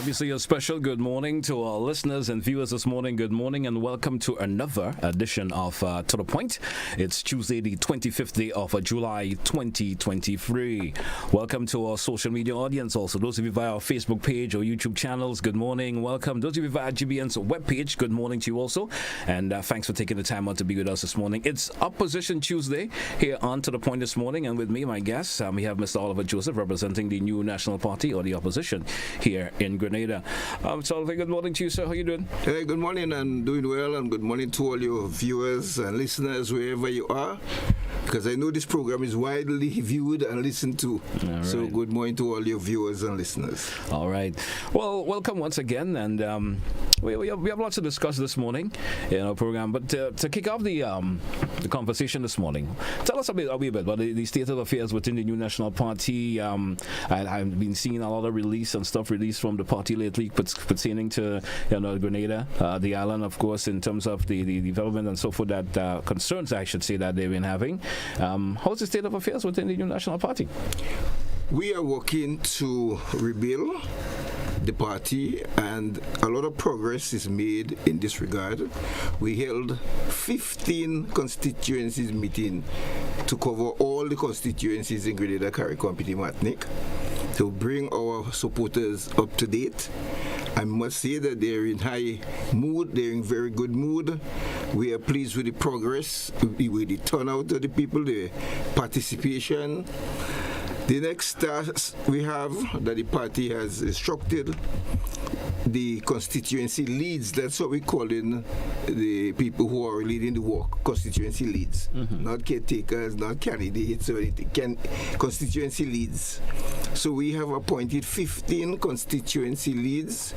Obviously, a special good morning to our listeners and viewers this morning. Good morning and welcome to another edition of To The Point. It's Tuesday, the 25th day of July 2023. Welcome to our social media audience also. Those of you via our Facebook page or YouTube channels, good morning. Welcome. Those of you via GBN's webpage, good morning to you also. And thanks for taking the time out to be with us this morning. It's Opposition Tuesday here on To The Point this morning. And with me, my guests, we have Mr. Oliver Joseph representing the New National Party or the opposition here in Grenada. So good morning to you, sir. How are you doing? Hey, good morning. I'm doing well, and good morning to all your viewers and listeners wherever you are, because I know this program is widely viewed and listened to. Right. So good morning to all your viewers and listeners. All right. Well, welcome once again, and we have lots to discuss this morning in our program. But to kick off the conversation this morning, tell us a bit about the state of affairs within the New National Party. I've been seeing a lot of release and stuff released from the party lately pertaining to Grenada, the island, of course, in terms of the development and so forth, that concerns, I should say, that they've been having. How's the state of affairs within the New National Party? We are working to rebuild the party, and a lot of progress is made in this regard. We held 15 constituencies meeting to cover all the constituencies in Grenada, Carriacou, Martinique, to bring our supporters up to date. I must say that they're in high mood, they're in very good mood. We are pleased with the progress, with the turnout of the people, the participation. The next task we have that the party has instructed the constituency leads, that's what we call in the people who are leading the work, constituency leads, not caretakers, not candidates or anything, constituency leads. So we have appointed 15 constituency leads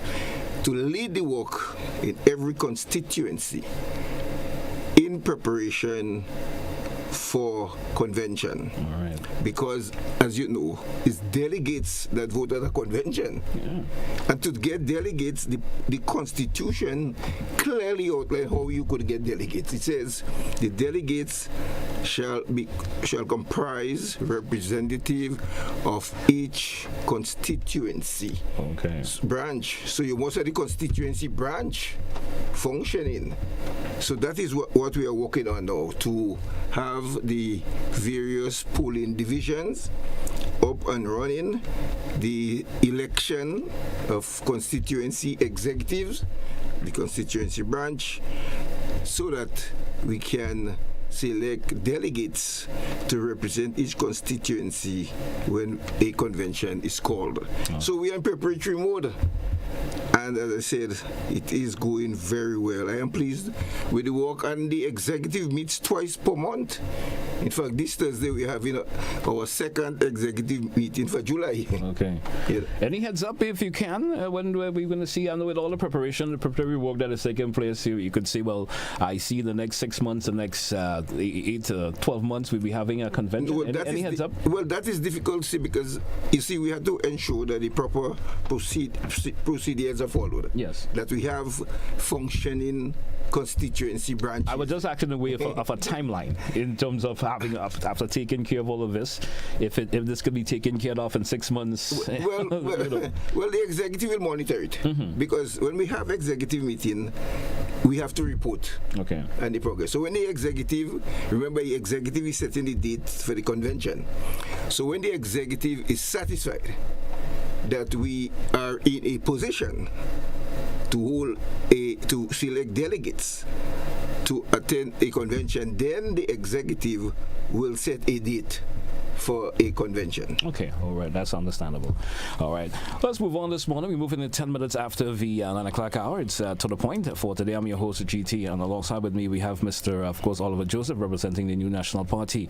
to lead the work in every constituency in preparation for convention. All right. Because, as you know, it's delegates that vote at a convention. Yeah. And to get delegates, the Constitution clearly outlines how you could get delegates. It says the delegates shall comprise representative of each constituency branch. So you must have the constituency branch functioning. So that is what we are working on now, to have the various polling divisions up and running, the election of constituency executives, the constituency branch, so that we can select delegates to represent each constituency when a convention is called. So we are in preparatory mode. And as I said, it is going very well. I am pleased with the work, and the executive meets twice per month. In fact, this Thursday we have our second executive meeting for July. Okay. Yeah. Any heads up, if you can, when we're going to see, I know with all the preparatory work that is taking place, you could say, well, I see the next 6 months, the next 8 to 12 months we'll be having a convention. Well, any heads up? Well, that is difficult to see, because, you see, we have to ensure that the proper procedures are followed. Yes. That we have functioning constituency branches. I was just asking the way of a timeline in terms of having, after taking care of all of this, if this could be taken care of in 6 months. Well, the executive will monitor it, because when we have executive meeting, we have to report and the progress. So when the executive, remember, the executive is setting the date for the convention. So when the executive is satisfied that we are in a position to select delegates to attend a convention, then the executive will set a date for a convention. Okay, all right, that's understandable. All right, let's move on this morning. We're moving in 10 minutes after the 9 o'clock hour. It's To The Point for today. I'm your host, GT, and alongside with me we have Mr. of course, Oliver Joseph, representing the New National Party.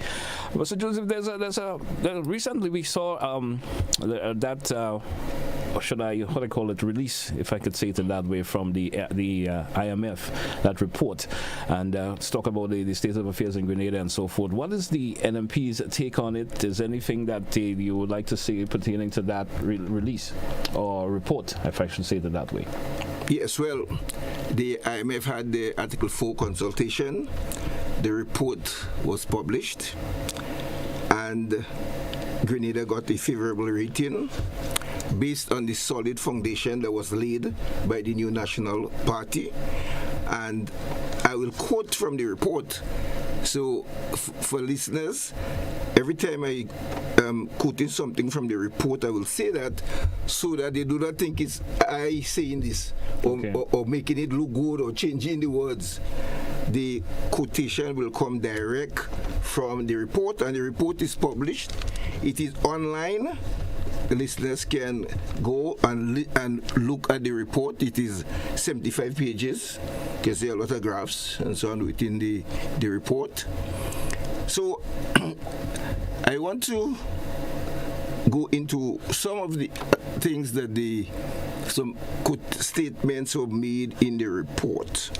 Mr. Joseph, recently we saw or should I call it, release, if I could say it in that way, from the IMF, that report, and let's talk about the state of affairs in Grenada and so forth. What is the NMP's take on it? Is anything that you would like to see pertaining to that release or report, if I should say it that way? Yes, well, the IMF had the Article 4 consultation. The report was published, and Grenada got a favorable rating. based on the solid foundation that was laid by the new National Party. And I will quote from the report. So, for listeners, every time I quoting something from the report, I will say that so that they do not think it's I saying this or making it look good or changing the words. The quotation will come direct from the report, and the report is published. It is online. The listeners can go and look at the report. It is 75 pages. You can see a lot of graphs and so on within the report. So I want to go into some of the things that some statements were made in the report.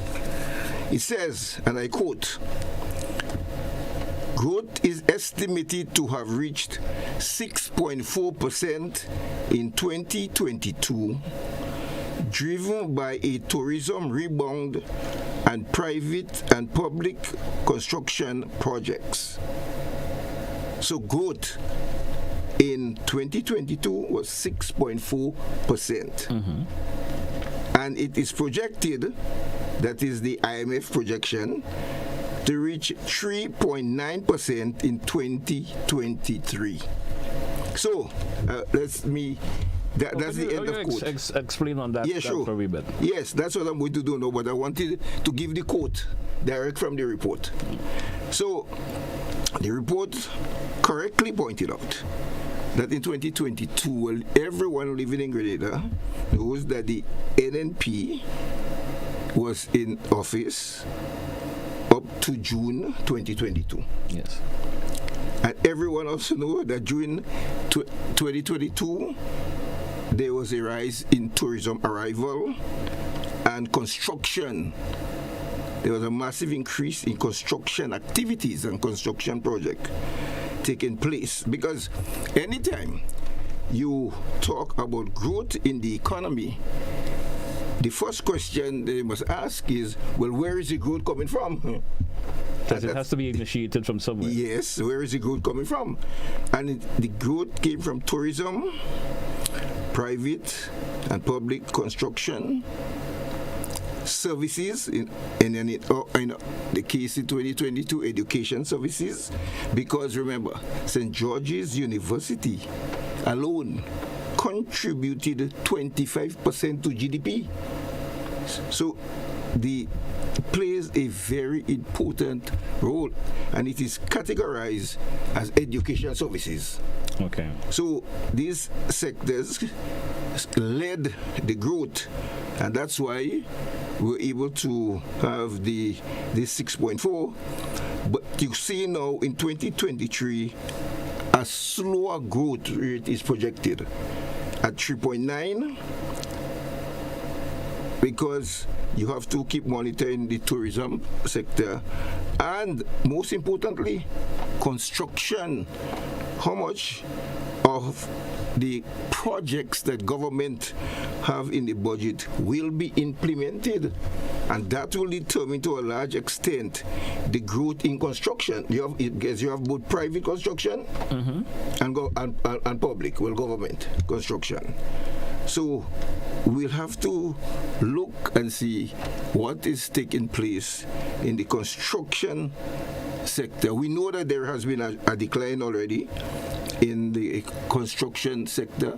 It says, and I quote, growth is estimated to have reached 6.4% in 2022, driven by a tourism rebound and private and public construction projects. So growth in 2022 was 6.4%. And it is projected, that is the IMF projection, to reach 3.9% in 2023. So, that's the end of quote. Explain on that, sure. For a wee bit. Yes, that's what I'm going to do now, but I wanted to give the quote direct from the report. So, the report correctly pointed out that in 2022, well, everyone living in Grenada knows that the NNP was in office up to June 2022. Yes. And everyone also knows that during 2022, there was a rise in tourism arrival and construction. There was a massive increase in construction activities and construction projects taking place. Because anytime you talk about growth in the economy, the first question they must ask is, well, where is the growth coming from? Because it has to be initiated from somewhere. Yes, where is the growth coming from? And the growth came from tourism, private and public construction, services, in the case in 2022, education services, because remember, St. George's University alone contributed 25% to GDP. So the plays a very important role, and it is categorized as education services. Okay. So these sectors led the growth, and that's why we're able to have this 6.4. But you see now in 2023, a slower growth rate is projected at 3.9, because you have to keep monitoring the tourism sector and, most importantly, construction. How much of the projects that government have in the budget will be implemented, and that will determine to a large extent the growth in construction. You have both private construction and public, well, government construction. So we'll have to look and see what is taking place in the construction sector. We know that there has been a decline already in the construction sector.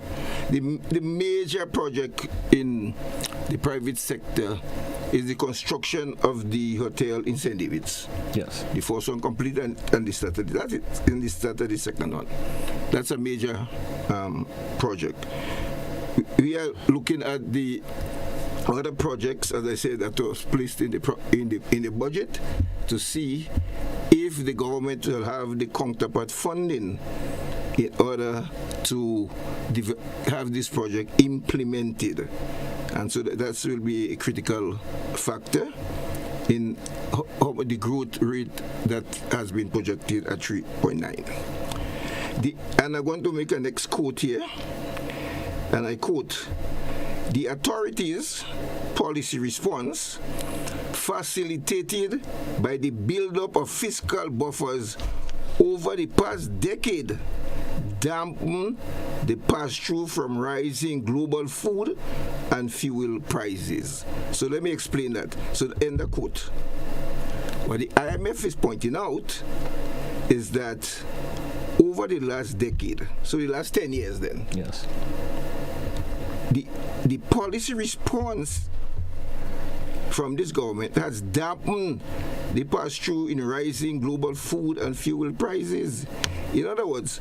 The major project in the private sector is the construction of the hotel in St. David's. Yes. The first one complete and they started that, and they started the second one. That's a major project. We are looking at the other projects, as I said, that was placed in the budget, to see if the government will have the counterpart funding in order to have this project implemented. And so that will be a critical factor in the growth rate that has been projected at 3.9. And I'm going to make a next quote here, and I quote, "The authorities' policy response, facilitated by the build-up of fiscal buffers over the past decade, dampen the pass-through from rising global food and fuel prices. So let me explain that. So end the quote. What the IMF is pointing out is that over the last decade, so the last 10 years then, yes, the policy response from this government has dampened the pass-through in rising global food and fuel prices. In other words,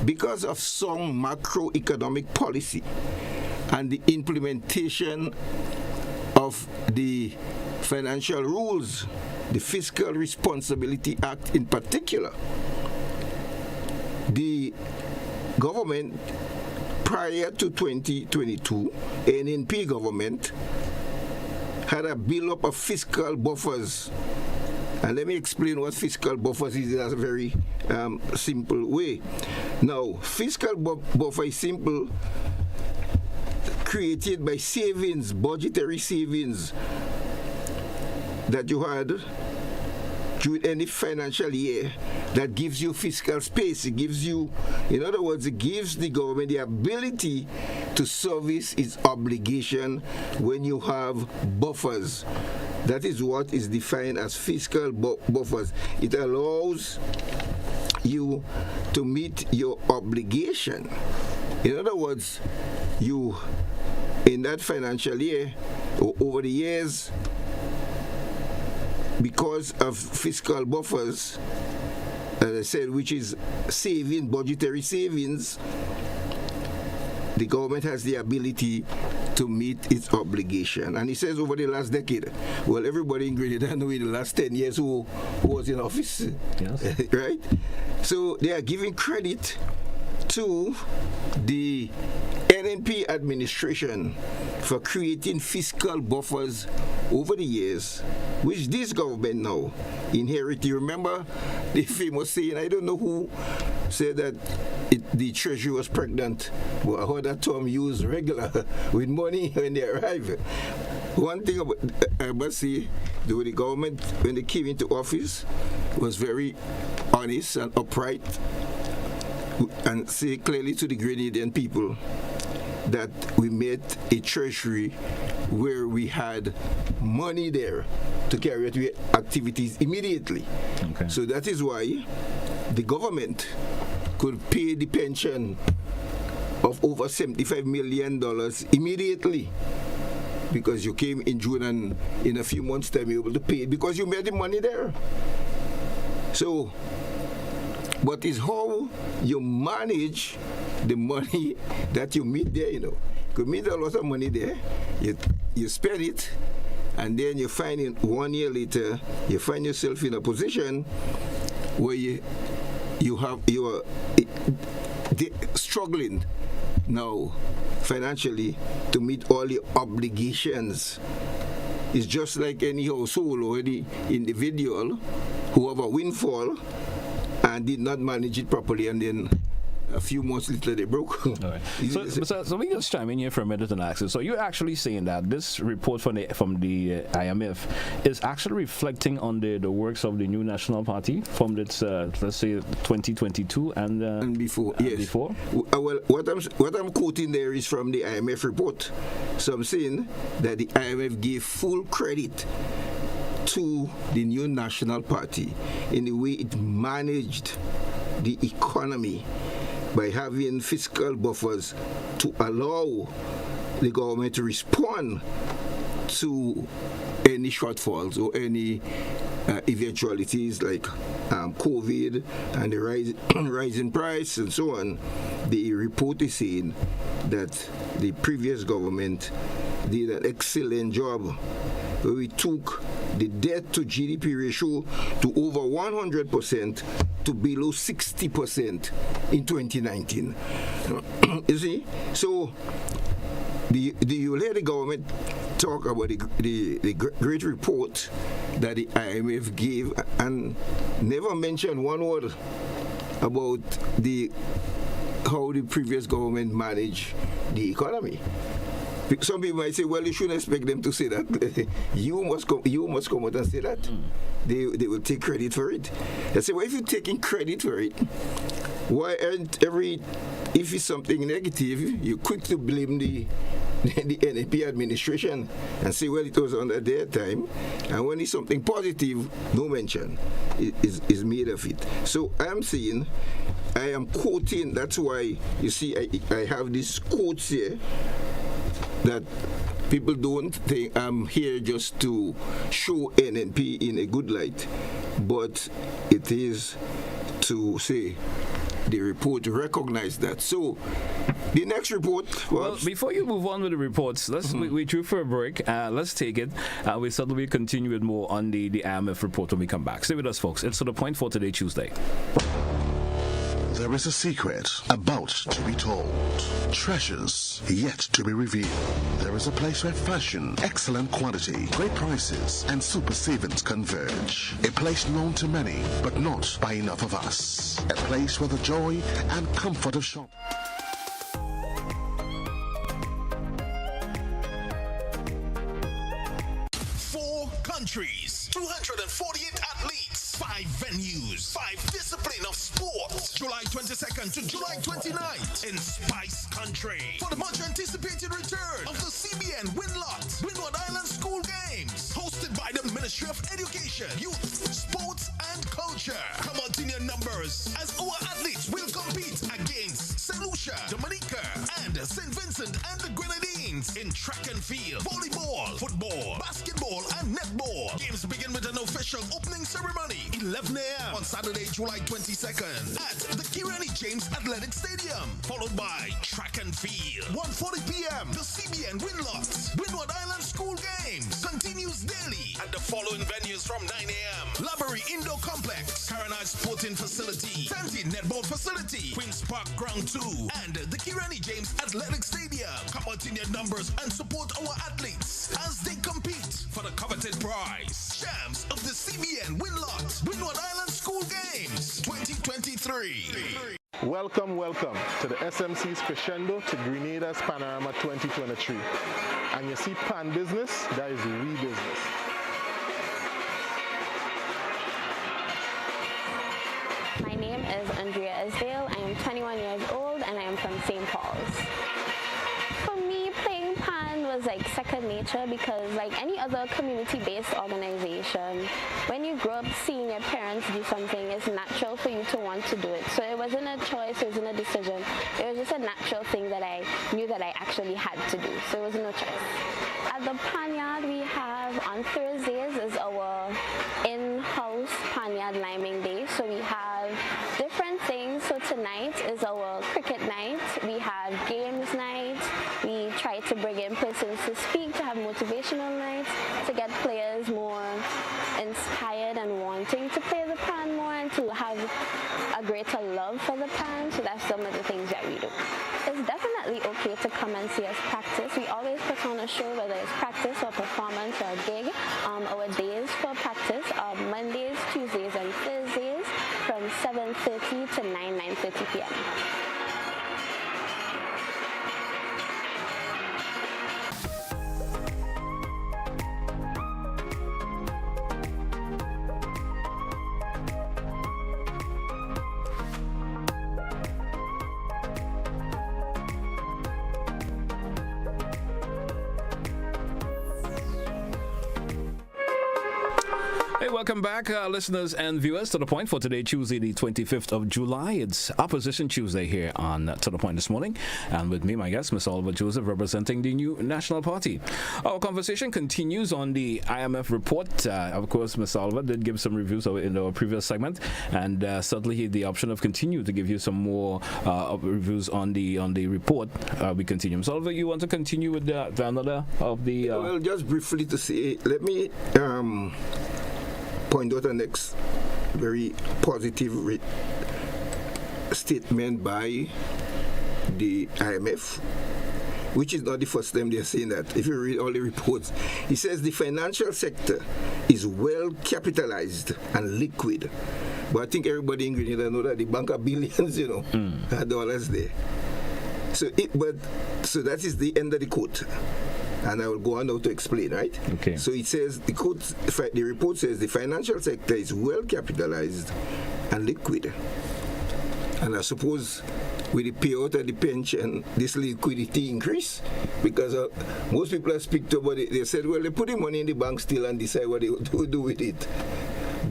because of sound macroeconomic policy and the implementation of the financial rules, the Fiscal Responsibility Act in particular, the government prior to 2022, NNP government, had a build-up of fiscal buffers. And let me explain what fiscal buffers is in a very simple way. Now, fiscal buffer is simple, created by savings, budgetary savings that you had during any financial year that gives you fiscal space. It gives you, in other words, it gives the government the ability to service its obligation when you have buffers. That is what is defined as fiscal buffers. It allows you to meet your obligation. In other words, you, in that financial year or over the years, because of fiscal buffers, as I said, which is saving, budgetary savings, the government has the ability to meet its obligation. And he says over the last decade, well, everybody in Grenada know in the last 10 years who was in office, yes. Right? So they are giving credit to the NNP administration for creating fiscal buffers over the years, which this government now inherited. You remember the famous saying, I don't know who said that the treasury was pregnant, but I heard that term used regular with money when they arrive. One thing about, I must say, the government, when they came into office, was very honest and upright, and say clearly to the Grenadian people that we made a treasury where we had money there to carry out activities immediately. Okay. So that is why the government could pay the pension of over $75 million immediately, because you came in June and in a few months' time you were able to pay it because you made the money there. So, but it's how you manage the money that you meet there, you know. You could meet a lot of money there, you spend it, and then you find it 1 year later, you find yourself in a position where you are struggling now financially to meet all your obligations. It's just like any household or any individual who have a windfall and did not manage it properly, and then a few months later they broke. All right. So we just chime in here for a minute and ask you. So you're actually saying that this report from the IMF is actually reflecting on the works of the New National Party from its let's say 2022 and before. Yes. Before. Well, what I'm quoting there is from the IMF report. So I'm saying that the IMF gave full credit to the New National Party in the way it managed the economy by having fiscal buffers to allow the government to respond to any shortfalls or any eventualities like COVID and the rising price and so on. The report is saying that the previous government did an excellent job where we took the debt to GDP ratio to over 100% to below 60% in 2019. You see? So you hear the government talk about the great report that the IMF gave and never mention one word about how the previous government managed the economy. Some people might say, well, you shouldn't expect them to say that. You must come out and say that. They will take credit for it. I say, well, if you're taking credit for it, Why aren't if it's something negative, you're quick to blame the NAP administration and say, well, it was under their time, and when it's something positive, no mention is made of it. So I'm saying, I am quoting, that's why you see I have these quotes here that people don't think I'm here just to show NNP in a good light, but it is to say the report recognize that. So the next report was... Well, before you move on with the reports, we drew for a break. Let's take it. We suddenly continue with more on the IMF report when we come back. Stay with us, folks. It's To The Point for today, Tuesday. There is a secret about to be told. Treasures yet to be revealed. There is a place where fashion, excellent quality, great prices, and super savings converge. A place known to many, but not by enough of us. A place where the joy and comfort of shopping. 4 countries, 248 athletes, 5 venues, 5 disciplines of sport. July 22nd to July 29th in Spice Country for the much anticipated return of the CBN Windward Island School Games, hosted by the Ministry of Education, Youth, Sports and Culture. Come out in your numbers as our athletes will compete against St. Lucia, Dominica, and St. Vincent and the Grenadines in track and field, volleyball, football, basketball, and netball. Games begin with an official opening ceremony, 11 a.m. on Saturday, July 22nd at the Kirani James Athletic Stadium, followed by track and field. 1:40 p.m. The CBN Windward Island School Games continues daily at the following venues from 9 a.m. Laborie Indoor Complex, Karanaj Sporting Facility, Fenty Netball Facility, Queen's Park Ground 2, and the Kirani James Athletic Stadium. Come out in your numbers and support our athletes as they compete for the coveted prize. Champs of the CBN Windward Island School Games 2023. Welcome to the SMC's Crescendo to Grenada's Panorama 2023. And you see Pan Business, that is we business. My name is Andrea Esdale. I am 21 years old and I am from St. Paul's. For me, playing Pan was like second nature because like any other community-based organization, when you grow up seeing your parents do something, it's natural for you to want to do it. So it wasn't a choice, it wasn't a decision. It was just a natural thing that I knew that I actually had to do. So it was no choice. At the Panyard, we have on Thursdays is our in-house Panyard Liming Day. So we have different things. So tonight is our cricket night. We have games night. We try to bring in persons to speak, to have motivational nights, to get players more inspired and wanting to play the Pan more and to have a greater love for the Pan. So that's some of the things that we do. It's definitely okay to come and see us practice. We always put on a show, whether it's practice or performance or a gig. Our days for practice are Mondays, Tuesdays, and Thursdays from 7:30 to 9:30 p.m. Hey, welcome back, listeners and viewers, to The Point for today, Tuesday, the 25th of July. It's Opposition Tuesday here on To The Point this morning. And with me, my guest, Ms. Oliver Joseph, representing the New National Party. Our conversation continues on the IMF report. Of course, Ms. Oliver did give some reviews in our previous segment, and certainly the option of continue to give you some more reviews on the report. We continue. Ms. Oliver, you want to continue with the another of the... Well, just briefly to say, let me... point out the next very positive statement by the IMF, which is not the first time they're saying that. If you read all the reports, it says the financial sector is well capitalized and liquid. But I think everybody in Grenada know that the bank of billions, dollars there. So that is the end of the quote. And I will go on now to explain, right? Okay. So it says, the report says the financial sector is well capitalized and liquid. And I suppose with the payout of the pension, this liquidity increase, because most people I speak to about it, they said, well, they put the money in the bank still and decide what they will do with it.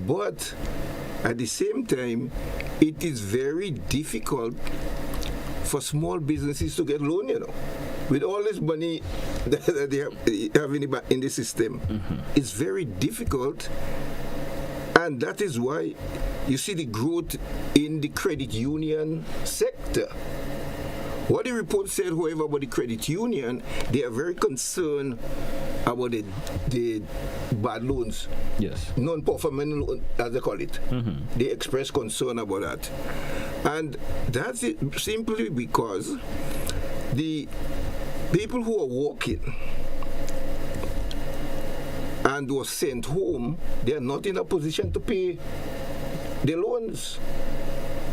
But at the same time, it is very difficult for small businesses to get loan, With all this money that they have in the system, it's very difficult. And that is why you see the growth in the credit union sector. What the report said, however, about the credit union, they are very concerned about the bad loans. Yes. Non-performing loan, as they call it. They express concern about that. And that's it simply because the people who are working and were sent home, they are not in a position to pay the loans.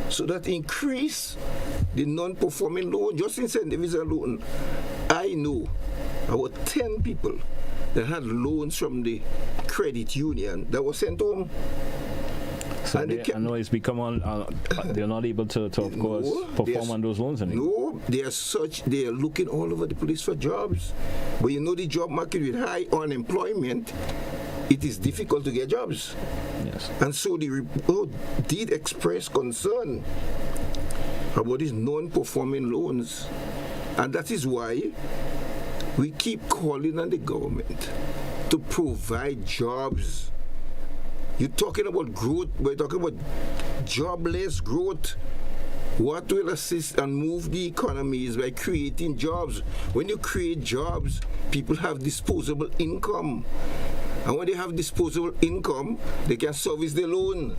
So that increase the non-performing loan, just incentive is a loan. I know about 10 people that had loans from the credit union that were sent home. So I know it's become they're not able to of course, perform on those loans anymore. No, they are looking all over the place for jobs. But you know the job market with high unemployment, it is difficult to get jobs. Yes. And so the report did express concern about these non-performing loans. And that is why we keep calling on the government to provide jobs. You're talking about growth, we're talking about jobless growth. What will assist and move the economy is by creating jobs. When you create jobs, people have disposable income. And when they have disposable income, they can service their loan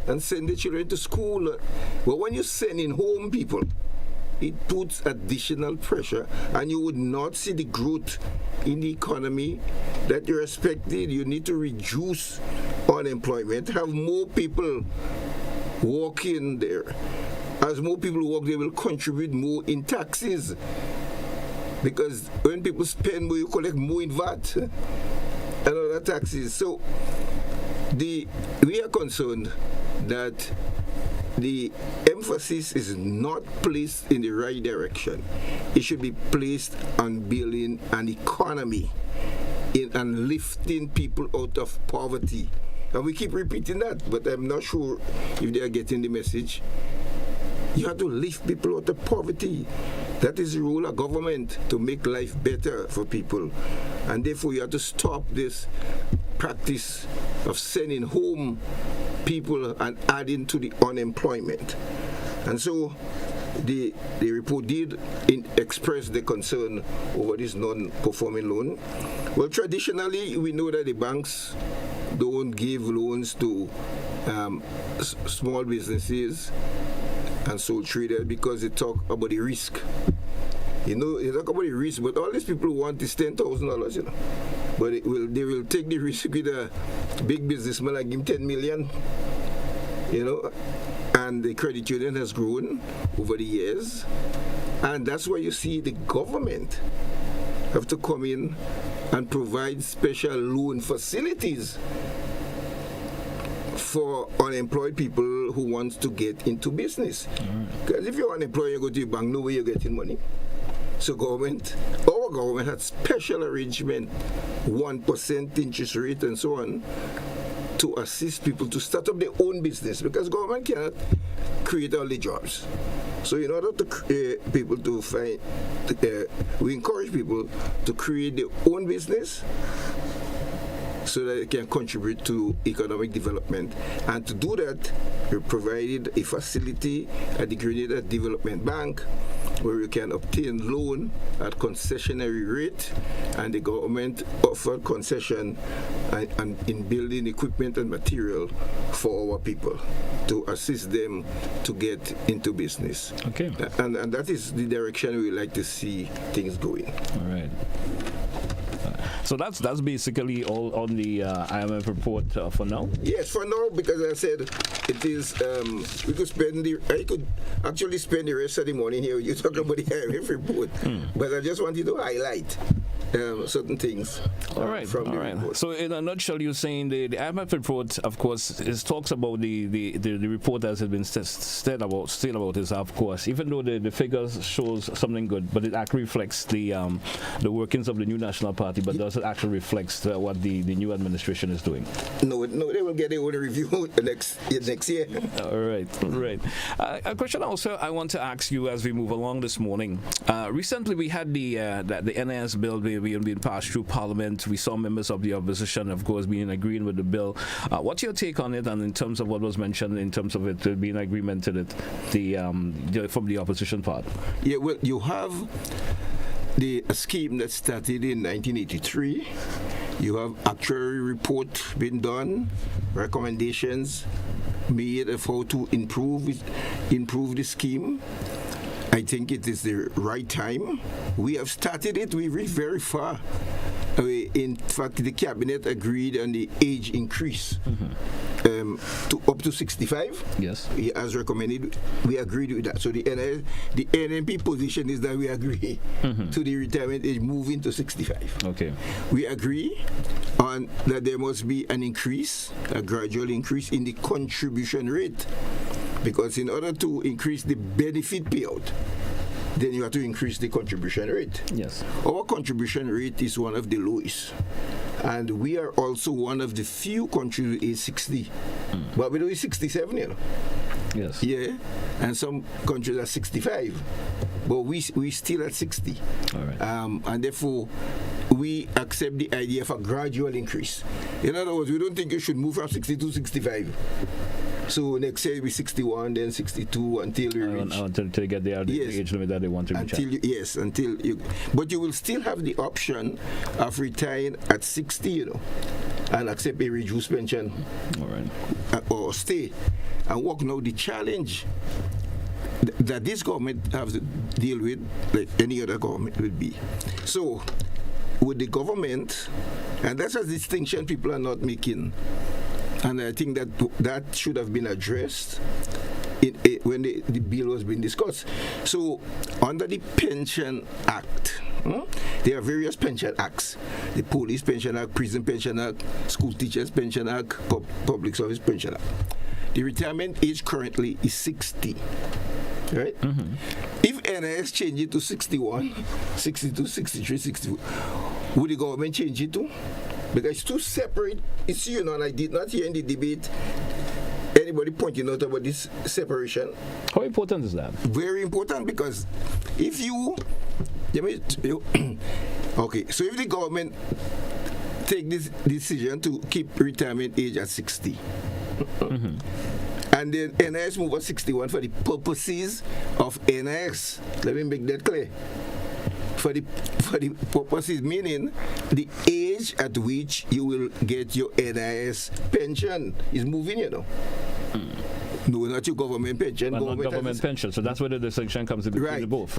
and send their children to school. But when you send in home people, it puts additional pressure, and you would not see the growth in the economy that you expected. You need to reduce unemployment, have more people working there. As more people work, they will contribute more in taxes. Because when people spend more, you collect more in VAT and other taxes. So we are concerned that the emphasis is not placed in the right direction. It should be placed on building an economy and lifting people out of poverty. And we keep repeating that, but I'm not sure if they are getting the message. You have to lift people out of poverty. That is the role of government, to make life better for people. And therefore you have to stop this practice of sending home people and adding to the unemployment. And so the report did express the concern over this non-performing loan. Well, traditionally, we know that the banks don't give loans to small businesses and sole traders because they talk about the risk. They talk about the risk, but all these people want is $10,000, But they will take the risk with a big businessman and give him 10 million, And the credit union has grown over the years. And that's why you see the government have to come in and provide special loan facilities for unemployed people who want to get into business. Because if you're unemployed, you go to the bank, no way you're getting money. So our government had special arrangement, 1% interest rate and so on, to assist people to start up their own business, because government cannot create all the jobs. So in order to people to find, we encourage people to create their own business so that it can contribute to economic development. And to do that, we provided a facility at the Grenada Development Bank where you can obtain loan at concessionary rate, and the government offered concession and in building equipment and material for our people to assist them to get into business. Okay. And that is the direction we like to see things going. All right. So that's basically all on the IMF report for now? Yes, for now, because I said it is, I could actually spend the rest of the morning here. You talk about the IMF report, but I just wanted to highlight certain things. All right. From the All right. report. So, in a nutshell, you're saying the IMF report, of course, talks about the report as has been said about is, of course, even though the figures shows something good, but it actually reflects the workings of the new National Party, but does it actually reflects what the new administration is doing? No, they will get their own review next year. All right. A question also I want to ask you as we move along this morning. Recently, we had the NIS bill being passed through Parliament. We saw members of the opposition, of course, being agreeing with the bill. What's your take on it, and in terms of what was mentioned, in terms of it being agreement to it, from the opposition part? Yeah, well, you have the scheme that started in 1983. You have actuarial report being done, recommendations made of how to improve the scheme. I think it is the right time. We have started it. We reached very far. In fact, the cabinet agreed on the age increase to up to 65. Yes. As recommended, we agreed with that. So the NMP position is that we agree to the retirement age moving to 65. Okay. We agree on that there must be an increase, a gradual increase in the contribution rate, because in order to increase the benefit payout, then you have to increase the contribution rate. Yes. Our contribution rate is one of the lowest. And we are also one of the few countries with age 60. But we do is 67, you know. Yes. Yeah. And some countries are 65. But we still at 60. All right. And therefore, we accept the idea of a gradual increase. In other words, we don't think you should move from 60 to 65. So next year we 61, then 62 until we reach. Until they get the age limit that they want to reach. But you will still have the option of retiring at 60, you know, and accept a reduced pension. All right. Or stay and work. Now the challenge that this government has to deal with, like any other government, will be. So with the government, and that's a distinction people are not making. And I think that should have been addressed when the bill was being discussed. So, under the Pension Act, there are various pension acts: the Police Pension Act, Prison Pension Act, School Teachers Pension Act, Public Service Pension Act. The retirement age currently is 60. Right? If NIS change it to 61, 62, 63, 64, would the government change it to? Because it's two separate issues, you know, and I did not hear in the debate anybody pointing out about this separation. How important is that? Very important, because if okay, so if the government take this decision to keep retirement age at 60, and then NIS move at 61 for the purposes of NIS, let me make that clear. For the purposes, meaning the age at which you will get your NIS pension is moving, you know. No, not your government pension. But not government pension. So that's where the distinction comes in between the both.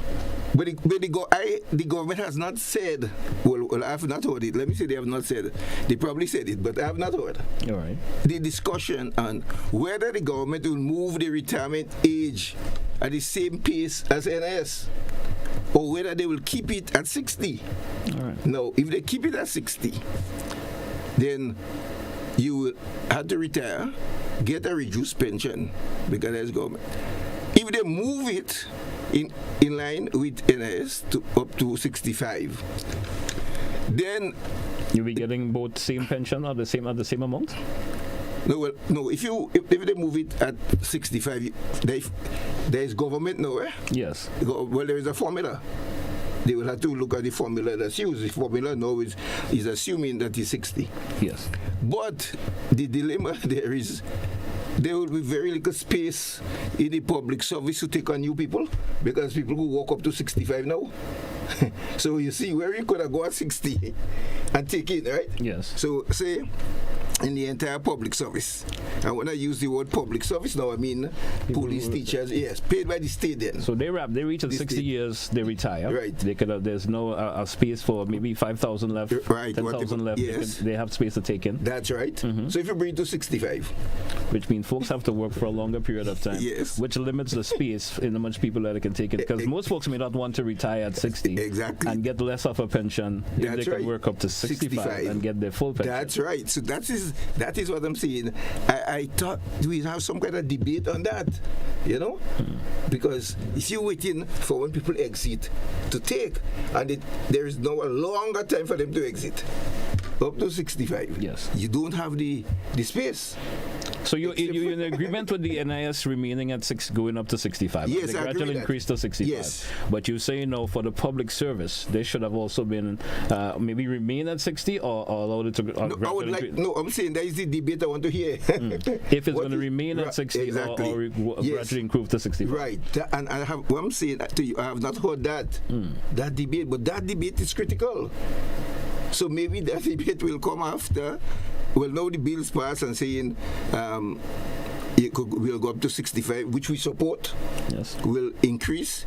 But the government has not said. Well, I have not heard it. Let me say they have not said it. They probably said it, but I have not heard. All right. The discussion on whether the government will move the retirement age at the same pace as NIS, or whether they will keep it at 60. All right. No, if they keep it at 60, then you will have to retire, get a reduced pension, because there's government. If they move it in line with NIS to up to 65, then you'll be getting both same pension or the same amount? No. If they move it at 65, there is government nowhere. Yes. Well, there is a formula. They will have to look at the formula that's used. The formula now is assuming that it's 60. Yes. But the dilemma there is, there will be very little space in the public service to take on new people, because people who walk up to 65 now. So you see where you could have go at 60 and take it, right? Yes. So say in the entire public service. And when I use the word public service now, I mean police, teachers, yes, paid by the state then. So they reach at 60 years, they retire. Right. They could there's no a space for maybe 5,000 left, right. 10,000 left. Yes. They have space to take in. That's right. So if you bring it to 65, which means folks have to work for a longer period of time. Yes. Which limits the space in how much people that they can take it. Because most folks may not want to retire at 60 exactly, and get less of a pension if that's they right. can work up to 65 and get their full pension. That's right. So that is what I'm saying. I thought we have some kind of debate on that, you know, because if you're waiting for when people exit to take, and there is no a longer time for them to exit, up to 65. Yes. You don't have the space. So you're in agreement with the NIS remaining at going up to 65? Yes, the I agree gradual with that. increase to 65. Yes. But you say no for the public service. They should have also been maybe remain at 60 or allowed it to No, I would like. No, I'm saying that is the debate I want to hear. If it's going to remain at 60 exactly. or Yes. gradually improve to 65. Right, and I have. What I'm saying to you, I have not heard that debate, but that debate is critical. So maybe that debate will come after. Well, now the bills pass and saying we'll go up to 65, which we support. Yes. Will increase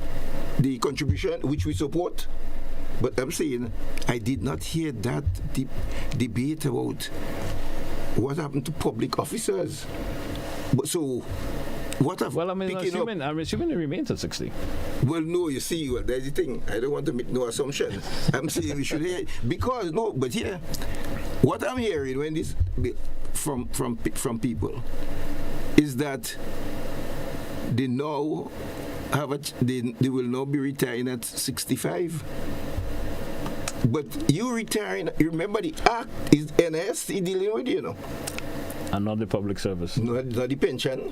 the contribution, which we support. But I'm saying I did not hear that debate about what happened to public officers. But so. What I've Well, I'm picking up, assuming it remains at 60. well, no, you see, well, there's the thing. I don't want to make no assumption. I'm saying we should hear because no, but here, what I'm hearing when this from people is that they now they will now be retiring at 65. But you retiring, you remember the act is NS dealing with, you know. And not the public service. No, not the pension.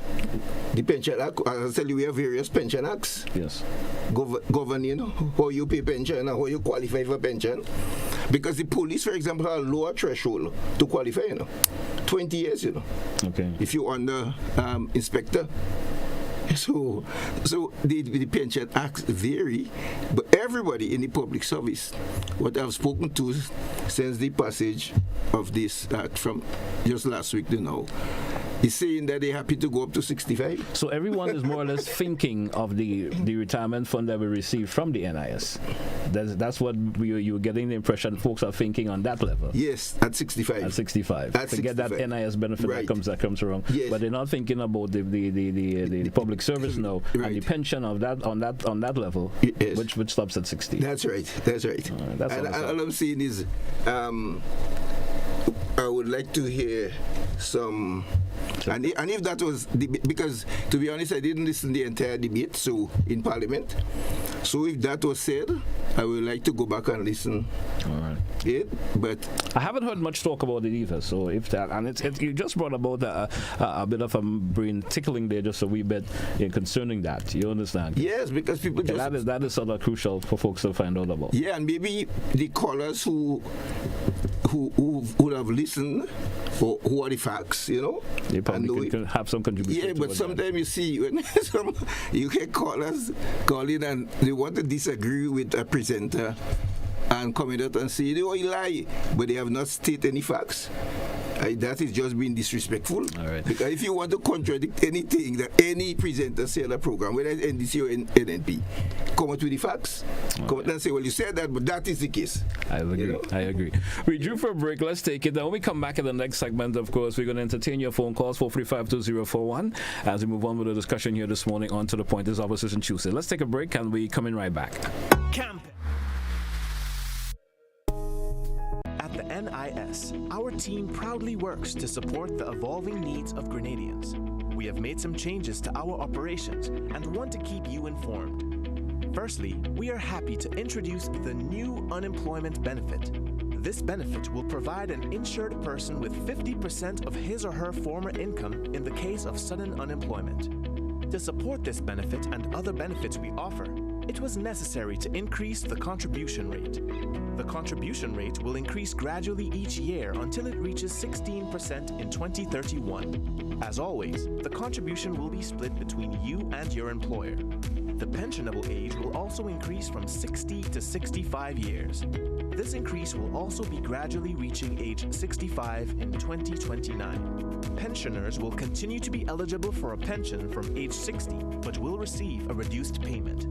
The pension act, I'll tell you, we have various pension acts. Yes. Governing how you pay pension and how you qualify for pension. Because the police, for example, have a lower threshold to qualify, 20 years, Okay. if you're under inspector. So the pension acts vary, but everybody in the public service, what I've spoken to since the passage of this act from just last week to now, is saying that they're happy to go up to 65. So everyone is more or less thinking of the retirement fund that we receive from the NIS. That's what you're getting the impression folks are thinking on that level. Yes, at 65. At 65. At to get that 65. NIS benefit Right. that comes around. Yes. But they're not thinking about the public service now Right. and the pension of that on that level, Yes. which stops at 60. That's right. That's right. That's and understandable. all I'm saying is, I would like to hear some. And if that was because to be honest, I didn't listen to the entire debate in Parliament. So if that was said, I would like to go back and listen. All right. It, but I haven't heard much talk about it either. So if that, and you just brought about a bit of a brain tickling there, just a wee bit concerning that. You understand? yes, because people just That is sort of crucial for folks to find out about. yeah, and maybe the callers who would have listened or who are the facts, They probably And can have some contribution. yeah, but towards sometimes you see when you get callers calling and they want to disagree with a presenter and coming out and say, oh, he lie, but they have not stated any facts. That is just being disrespectful. All right. Because if you want to contradict anything that any presenter say on a program, whether it's NDC or NNP, come out with the facts. Come out and say, well, you said that, but that is the case. I agree. I agree. We drew for a break. Let's take it. Then when we come back in the next segment, of course, we're going to entertain your phone calls 435-2041 as we move on with the discussion here this morning on To The Point. This is Opposition Tuesday. Let's take a break and we coming right back. Camp. At the NIS, our team proudly works to support the evolving needs of Grenadians. We have made some changes to our operations and want to keep you informed. Firstly, we are happy to introduce the new unemployment benefit. This benefit will provide an insured person with 50% of his or her former income in the case of sudden unemployment. To support this benefit and other benefits we offer, it was necessary to increase the contribution rate. The contribution rate will increase gradually each year until it reaches 16% in 2031. As always, the contribution will be split between you and your employer. The pensionable age will also increase from 60 to 65 years. This increase will also be gradually reaching age 65 in 2029. Pensioners will continue to be eligible for a pension from age 60, but will receive a reduced payment.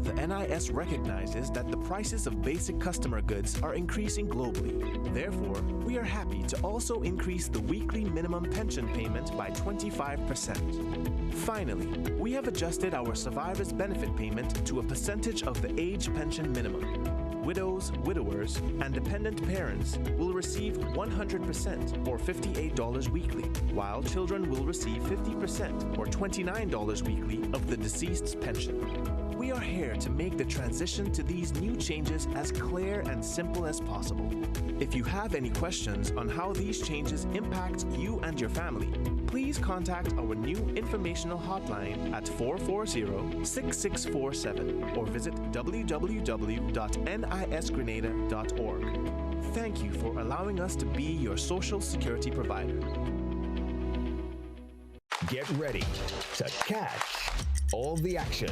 The NIS recognizes that the prices of basic customer goods are increasing globally. Therefore, we are happy to also increase the weekly minimum pension payment by 25%. Finally, we have adjusted our survivor's benefit payment to a percentage of the age pension minimum. Widows, widowers, and dependent parents will receive 100% or $58 weekly, while children will receive 50% or $29 weekly of the deceased's pension. We are here to make the transition to these new changes as clear and simple as possible. If you have any questions on how these changes impact you and your family, please contact our new informational hotline at 440-6647 or visit www.nisgrenada.org. Thank you for allowing us to be your social security provider. Get ready to catch all the action.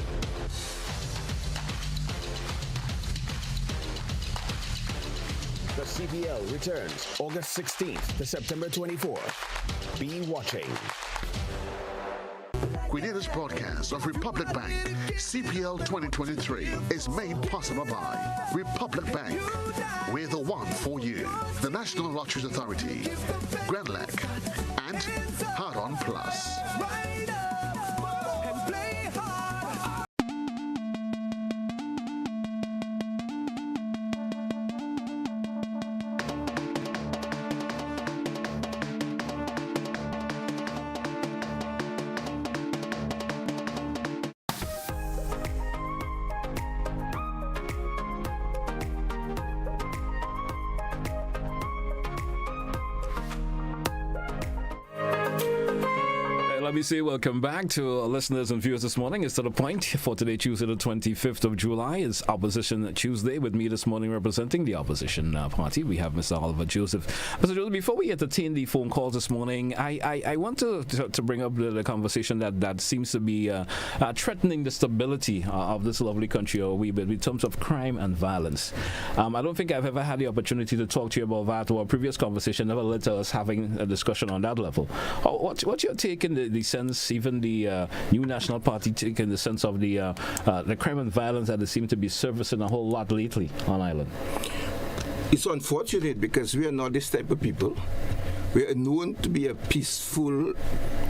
The CPL returns August 16th to September 24th. Be watching. Grenada's broadcast of Republic Bank CPL 2023 is made possible by Republic Bank. We're the one for you. The National Lotteries Authority, Grenlec, and Hard-On Plus. Let me say welcome back to our listeners and viewers this morning. It's to the point for today, Tuesday, the 25th of July. It's Opposition Tuesday. With me this morning representing the opposition party, we have Mr. Oliver Joseph. Mr. Joseph, before we entertain the phone calls this morning, I want to bring up the conversation that seems to be threatening the stability of this lovely country a wee bit in terms of crime and violence. I don't think I've ever had the opportunity to talk to you about that, or a previous conversation never led to us having a discussion on that level. What's your take in the sense, even the new National Party take in the sense of the crime and violence that they seem to be servicing a whole lot lately on Island? It's unfortunate because we are not this type of people. We are known to be a peaceful,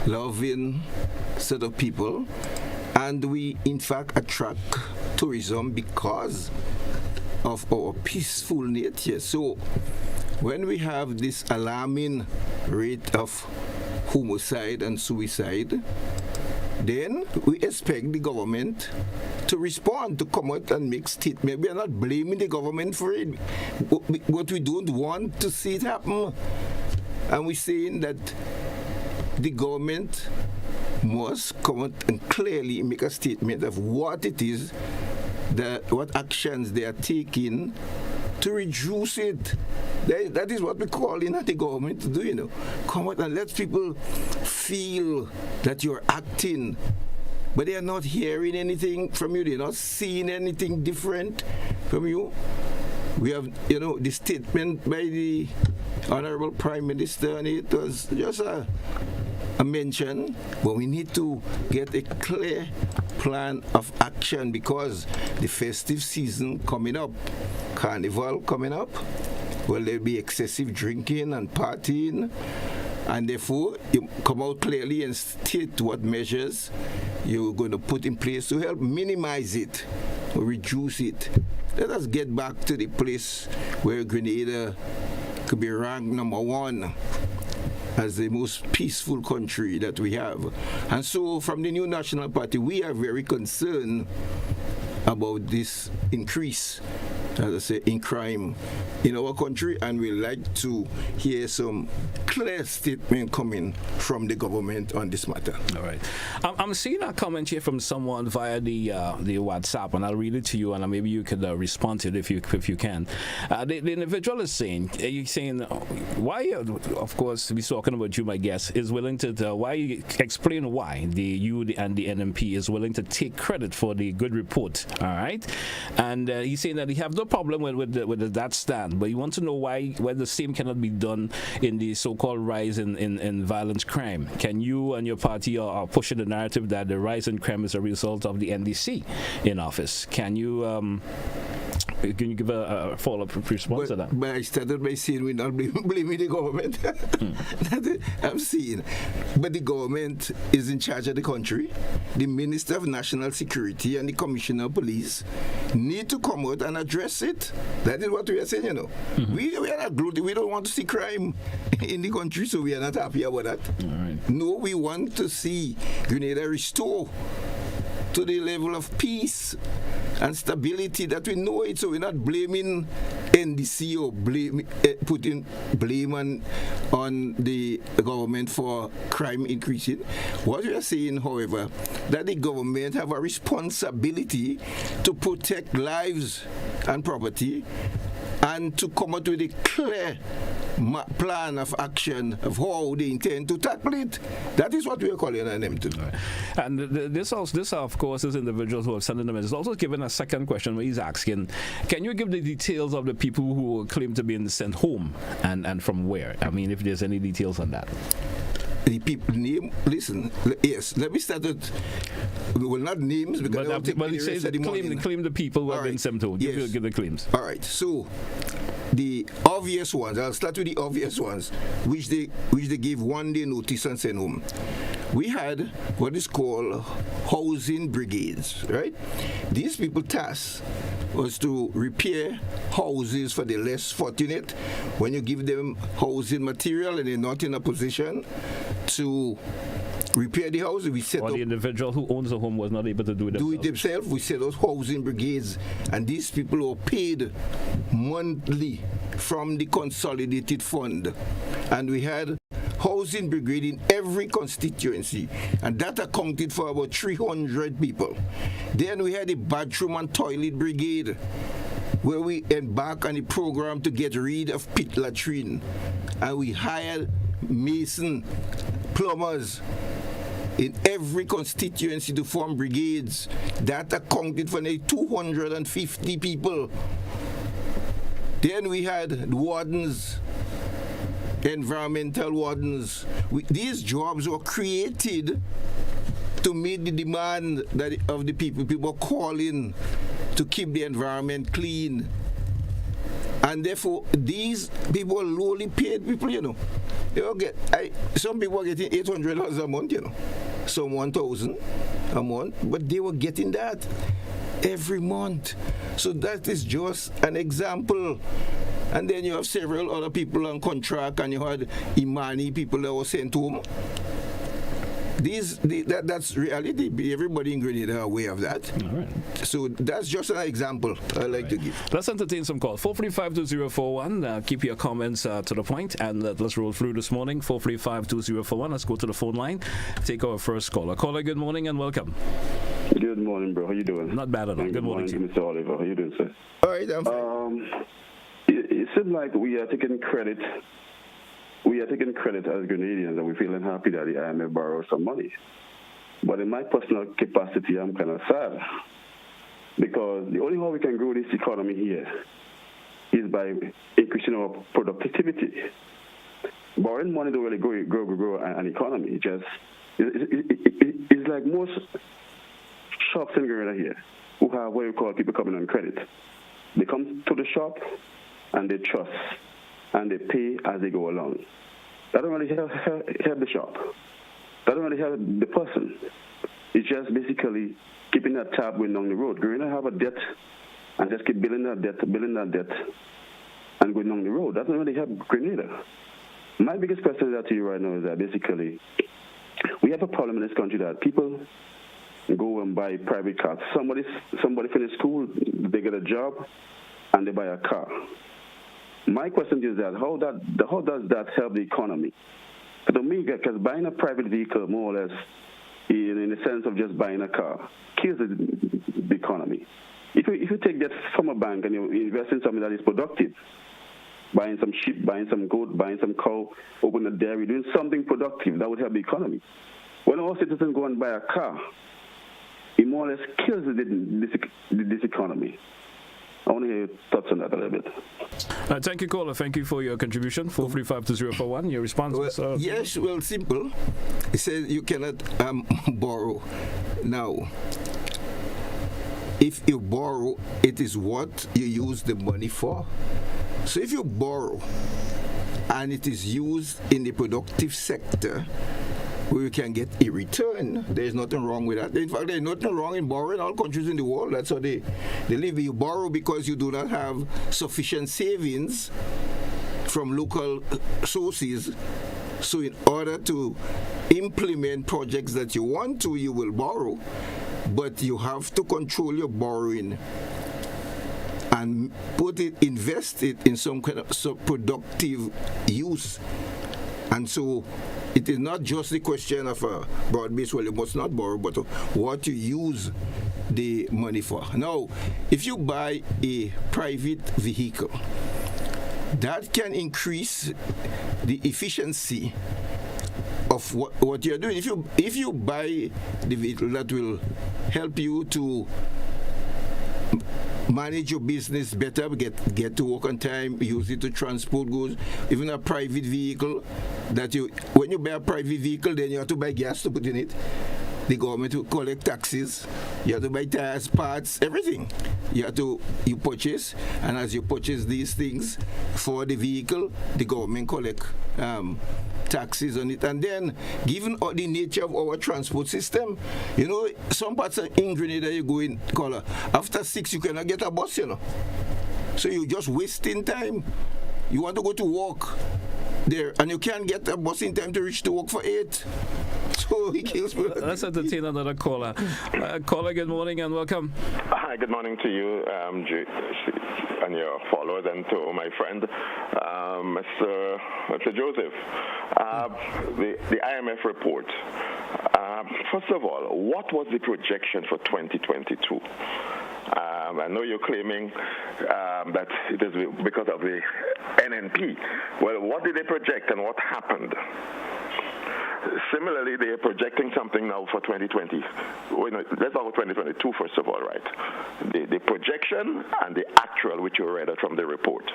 loving set of people, and we in fact attract tourism because of our peaceful nature. So when we have this alarming rate of homicide and suicide, then we expect the government to respond, to come out and make statement. We are not blaming the government for it, but we don't want to see it happen. And we're saying that the government must come out and clearly make a statement of what it is, what actions they are taking to reduce it. That is what we're calling the government to do, Come out and let people feel that you're acting, but they are not hearing anything from you. They're not seeing anything different from you. We have, the statement by the Honorable Prime Minister, and it was just a mention, but we need to get a clear plan of action because the festive season coming up, Carnival coming up, well, there'll be excessive drinking and partying, and therefore you come out clearly and state what measures you're going to put in place to help minimize it or reduce it. Let us get back to the place where Grenada could be ranked number one as the most peaceful country that we have. And so from the new National Party, we are very concerned about this increase as I say, in crime in our country, and we like to hear some clear statement coming from the government on this matter. All right. I'm seeing a comment here from someone via the WhatsApp, and I'll read it to you, and maybe you could respond to it if you can. The individual is saying, why, of course, we're talking about you, my guest, is willing to, explain why you and the NMP is willing to take credit for the good report, all right? And he's saying that he have no problem with that stand, but he wants to know why the same cannot be done in the so-called rise in violent crime. Can you and your party are pushing the narrative that the rise in crime is a result of the NDC in office? Can you give a follow-up response to that? But I started by saying we're not blaming the government. I'm saying, but the government is in charge of the country. The Minister of National Security and the Commissioner of Police need to come out and address it. That is what we are saying, We are not glued. We don't want to see crime in the country, so we are not happy about that. All right. No, we want to see Grenada restore to the level of peace and stability that we know it, so we're not blaming NDC or putting blame on the government for crime increasing. What we are saying, however, that the government have a responsibility to protect lives and property and to come out with a clear plan of action of how they intend to tackle it. That is what we are calling an M2. Right. And this, of course, is individuals who have sent in them. It's also given a second question where he's asking, can you give the details of the people who claim to be sent home and from where? I mean, if there's any details on that. The people name, listen, yes, let me start with, well, not names, because but he says claim the people who have been sent home. Yes. Give the claims. All right, so the obvious ones, I'll start with the obvious ones, which they gave 1 day notice and sent home. We had what is called housing brigades, right? These people tasked was to repair houses for the less fortunate. When you give them housing material and they're not in a position to repair the house, we set or up. The individual who owns the home was not able to do it themselves. We set up housing brigades, and these people are paid monthly from the consolidated fund. And we had housing brigade in every constituency, and that accounted for about 300 people. Then we had a bathroom and toilet brigade, where we embarked on a program to get rid of pit latrine, and we hired mason, plumbers in every constituency to form brigades. That accounted for 250 people. Then we had wardens, environmental wardens. These jobs were created to meet the demand of the people. People calling to keep the environment clean. And therefore, these people are lowly paid people, They will get, some people are getting $800 a month, Some 1,000 a month, but they were getting that every month. So that is just an example. And then you have several other people on contract, and you had Imani people that were sent home. That's reality. Everybody in Grenada are aware of that. All right. So that's just an example I like to give. Let's entertain some calls. 435-2041. Keep your comments to the point, and let's roll through this morning. 435-2041. Let's go to the phone line. Take our first caller. Caller, good morning and welcome. Good morning, bro. How you doing? Not bad at all. Good morning to you. Mr. Oliver. How you doing, sir? All right, I'm fine. It seems like we are taking credit. We are taking credit as Grenadians, and we're feeling happy that the IMF borrowed some money. But in my personal capacity, I'm kind of sad, because the only way we can grow this economy here is by increasing our productivity. Borrowing money don't really grow an economy. It's like most shops in Grenada here who have what you call people coming on credit. They come to the shop and they trust, and they pay as they go along. That don't really help the shop. That don't really help the person. It's just basically keeping that tab going down the road. Grenada have a debt and just keep building that debt, and going down the road. That doesn't really help Grenada. My biggest question to you right now is that basically we have a problem in this country that people go and buy private cars. Somebody finish school, they get a job, and they buy a car. My question is that how does that help the economy? To me, because buying a private vehicle, more or less, in the sense of just buying a car, kills the economy. If you take that from a bank and you invest in something that is productive, buying some sheep, buying some goat, buying some cow, open a dairy, doing something productive, that would help the economy. When all citizens go and buy a car, it more or less kills this economy. I want to hear your thoughts on that a little bit. Thank you, caller. Thank you for your contribution. 435-2041. Your response? Well, yes, well, simple. It says you cannot borrow. Now, if you borrow, it is what you use the money for. So if you borrow and it is used in the productive sector, where you can get a return, there's nothing wrong with that. In fact, there's nothing wrong in borrowing. All countries in the world, that's how they live. You borrow because you do not have sufficient savings from local sources. So in order to implement projects that you want to, you will borrow. But you have to control your borrowing and invest it in some kind of productive use. And so it is not just the question of a broad-based, well, you must not borrow, but what you use the money for. Now, if you buy a private vehicle, that can increase the efficiency of what you're doing. If you buy the vehicle, that will help you to manage your business better, get to work on time, use it to transport goods. Even a private vehicle, when you buy a private vehicle, then you have to buy gas to put in it. The government will collect taxes. You have to buy tires, parts, everything. You purchase, and as you purchase these things for the vehicle, the government collect taxes on it. And then, given the nature of our transport system, some parts in Grenada you go in, caller, after 6 you cannot get a bus, So you're just wasting time. You want to go to work there, and you can't get a bus in time to reach to work for 8. So he kills me. Let's entertain another caller. Caller, good morning and welcome. Hi, good morning to you, and your followers, and to my friend, Mr. Joseph. The IMF report. First of all, what was the projection for 2022? I know you're claiming that it is because of the NNP. Well, what did they project and what happened? Similarly, they are projecting something now for 2020. Let's talk about 2022 first of all, right? The projection and the actual, which you read from the report.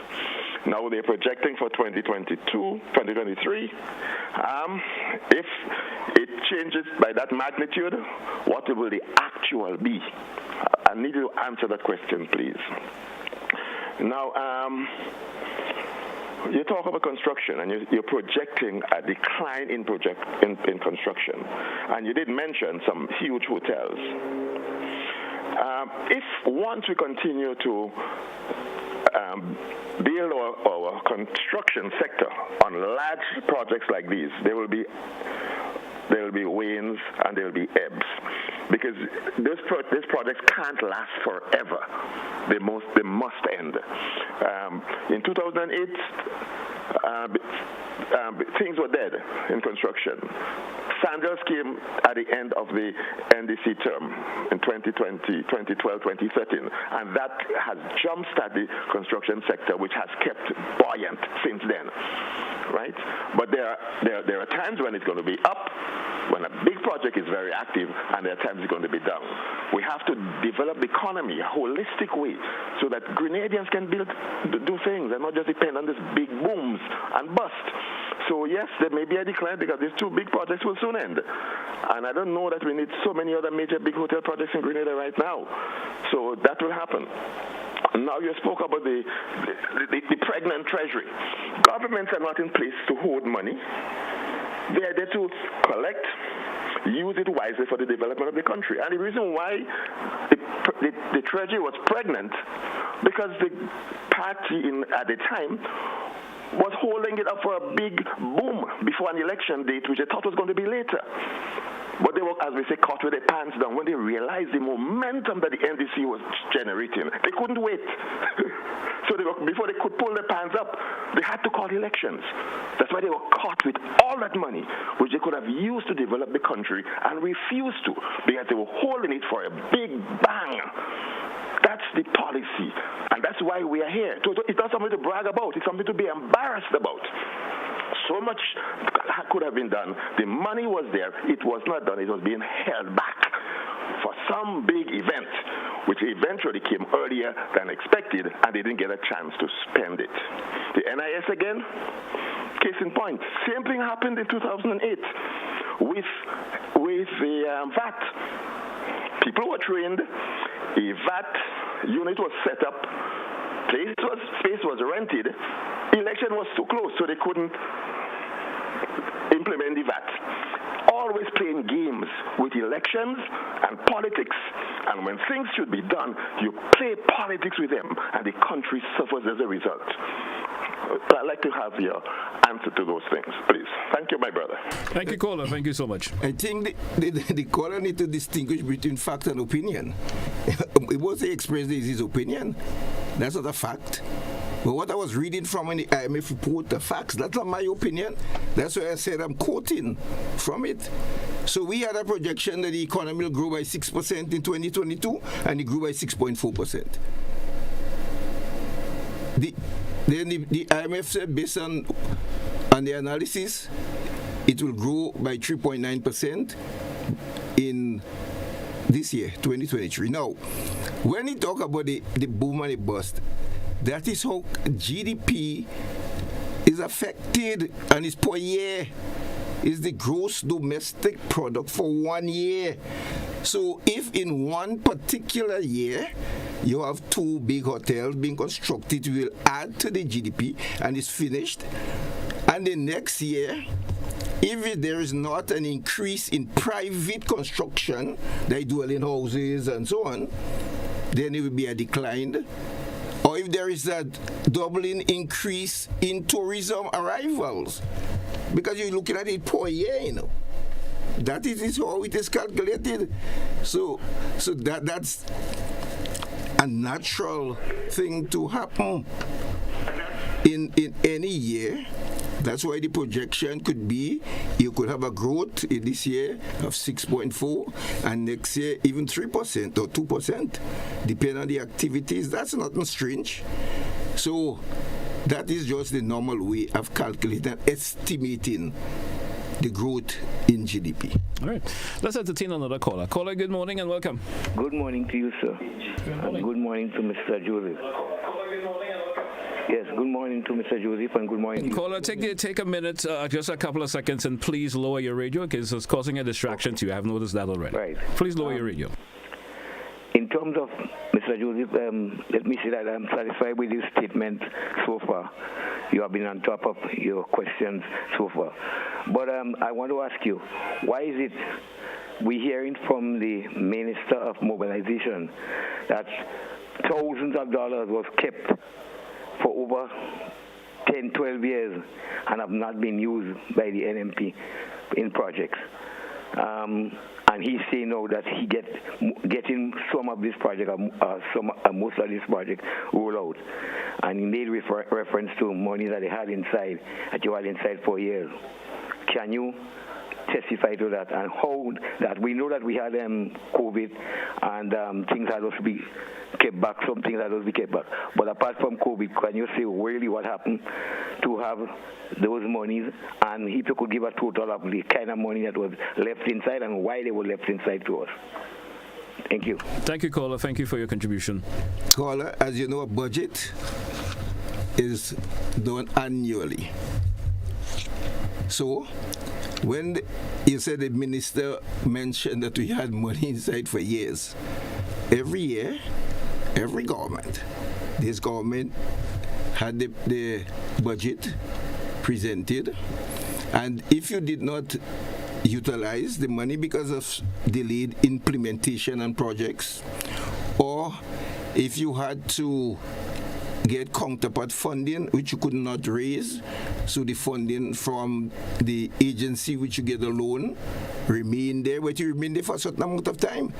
Now they're projecting for 2022, 2023. If it changes by that magnitude, what will the actual be? I need you to answer that question, please. Now, you talk about construction, and you're projecting a decline in construction, and you did mention some huge hotels. If once we continue to build our construction sector on large projects like these, there will be wanes and there will be ebbs, because these projects can't last forever. They must end. In 2008, things were dead in construction. Sandals came at the end of the NDC term in 2012, 2013, and that has jump-started the construction sector, which has kept buoyant since then, right? But there are times when it's going to be up, when a big project is very active, and there are times it's going to be down. We have to develop the economy a holistic way so that Grenadians can do things and not just depend on these big booms and bust. So yes, there may be a decline because these two big projects will soon end. And I don't know that we need so many other major big hotel projects in Grenada right now. So that will happen. Now you spoke about the pregnant treasury. Governments are not in place to hold money. They are there to collect, use it wisely for the development of the country. And the reason why the treasury was pregnant, because the party at the time was holding it up for a big boom before an election date, which they thought was going to be later. But they were, as we say, caught with their pants down when they realized the momentum that the NDC was generating. They couldn't wait. So before they could pull their pants up, they had to call elections. That's why they were caught with all that money, which they could have used to develop the country, and refused to, because they were holding it for a big bang. That's the policy, and that's why we are here. It's not something to brag about. It's something to be embarrassed about. So much could have been done. The money was there. It was not done. It was being held back for some big event, which eventually came earlier than expected, and they didn't get a chance to spend it. The NIS again, case in point, same thing happened in 2008 with the VAT. People were trained, a VAT unit was set up, space was rented, election was too close, so they couldn't implement the VAT. Always playing games with elections and politics, and when things should be done, you play politics with them, and the country suffers as a result. I'd like to have your answer to those things, please. Thank you, my brother. Thank you, caller. Thank you so much. I think the caller need to distinguish between fact and opinion. What he expressed is his opinion. That's not a fact. But what I was reading from in the IMF report, the facts, that's not my opinion. That's why I said I'm quoting from it. So we had a projection that the economy will grow by 6% in 2022, and it grew by 6.4%. Then the IMF said, based on the analysis, it will grow by 3.9% in this year, 2023. Now, when you talk about the boom and the bust, that is how GDP is affected, and it's per year. Is the gross domestic product for 1 year. So if in one particular year you have 2 big hotels being constructed, it will add to the GDP and it's finished. And the next year, if there is not an increase in private construction, like dwelling houses and so on, then it will be a decline. Or if there is a doubling increase in tourism arrivals, because you're looking at it per year, you know. That is how it is calculated. So that's a natural thing to happen in any year. That's why the projection could be, you could have a growth in this year of 6.4, and next year even 3% or 2%, depending on the activities. That's nothing strange. So that is just the normal way of calculating and estimating the growth in GDP. All right. Let's entertain another caller. Caller, good morning and welcome. Good morning to you, sir. And good morning to Mr. Joseph. Yes, good morning to Mr. Joseph and good morning to caller, take a minute, just a couple of seconds, and please lower your radio because it's causing a distraction to you. I've noticed that already. Right. Please lower your radio. In terms of Mr. Joseph, let me say that I'm satisfied with your statement so far. You have been on top of your questions so far. But I want to ask you, why is it we're hearing from the Minister of Mobilization that thousands of dollars was kept for over 10, 12 years and have not been used by the NMP in projects? And he's saying now that he getting some of this project, most of this project roll out. And he made reference to money that they had inside, that you had inside for years. Can you testify to that? And how that we know that we had COVID and things had to be kept back, some things had to be kept back. But apart from COVID, can you say really what happened to have those monies, and if you could give a total of the kind of money that was left inside and why they were left inside to us? Thank you. Thank you, caller. Thank you for your contribution. Caller, as you know, a budget is done annually. So when you said the minister mentioned that we had money inside for years, every year, every government, this government had the budget presented, and if you did not utilize the money because of delayed implementation and projects, or if you had to get counterpart funding, which you could not raise. So the funding from the agency which you get a loan remain there, but you remain there for a certain amount of time.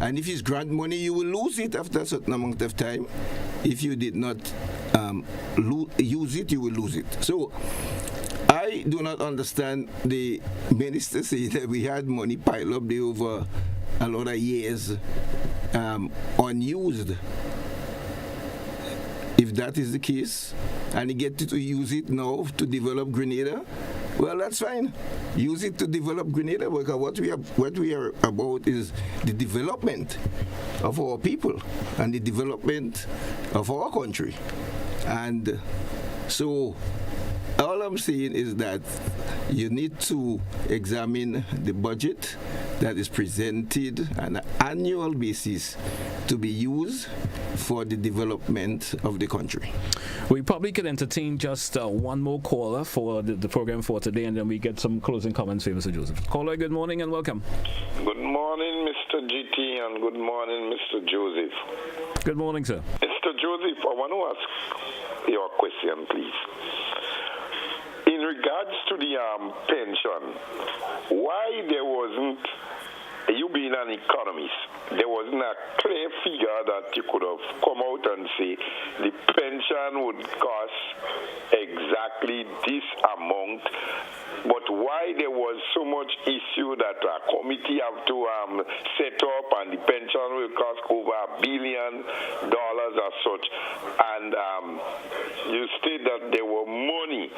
And if it's grant money, you will lose it after a certain amount of time. If you did not use it, you will lose it. So I do not understand the minister say that we had money piled up there over a lot of years unused. If that is the case, and you get to use it now to develop Grenada, well, that's fine. Use it to develop Grenada, because what we are about is the development of our people and the development of our country. And so all I'm saying is that you need to examine the budget that is presented on an annual basis to be used for the development of the country. We probably could entertain just one more caller for the program for today, and then we get some closing comments for Mr. Joseph. Caller, good morning and welcome. Good morning, Mr. GT, and good morning, Mr. Joseph. Good morning, sir. Mr. Joseph, I want to ask your question, please. In regards to the pension, why there wasn't, you being an economist, there wasn't a clear figure that you could have come out and say the pension would cost exactly this amount, but why there was so much issue that a committee have to set up and the pension will cost over $1 billion or such, and you state that there were money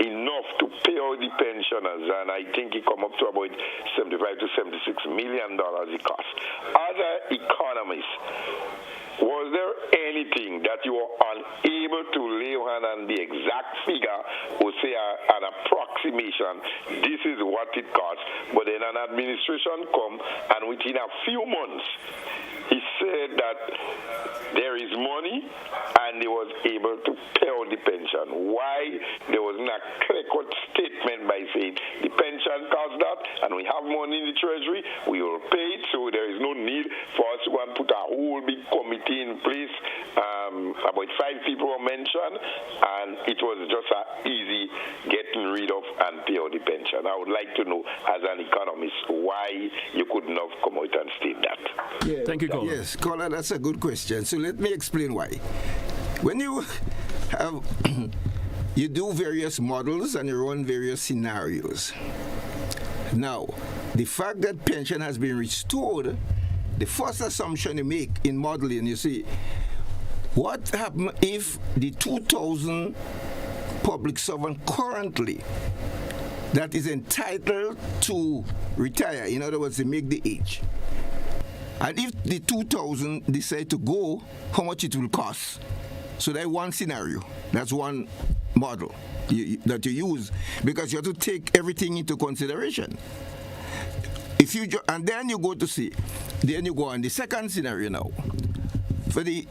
enough to pay all the pensioners, and I think it come up to about $75 to $76 million it cost. Other economists, was there anything that you were unable to lay hand on the exact figure or say an approximation, this is what it costs, but then an administration come and within a few months he said that there is money and he was able to pay out the pension? Why there wasn't a clear-cut statement by saying the pension costs that and we have money in the treasury, we will pay it, so there is no need for us to go and put a whole big committee in place. About 5 people were mentioned, and it was just an easy getting rid of and pay out the pension. I would like to know, as an economist, why you couldn't have come out and state that. Yeah. Thank you, caller. Yes, caller, that's a good question. So let me explain why. When you have you do various models and you run various scenarios. Now, the fact that pension has been restored, the first assumption you make in modeling, you see, what happens if the 2,000 public servant currently that is entitled to retire, in other words, they make the age, and if the 2,000 decide to go, how much it will cost? So that's one scenario. That's one model that you use, because you have to take everything into consideration. If you and then you go to see, then you go on the second scenario now. For the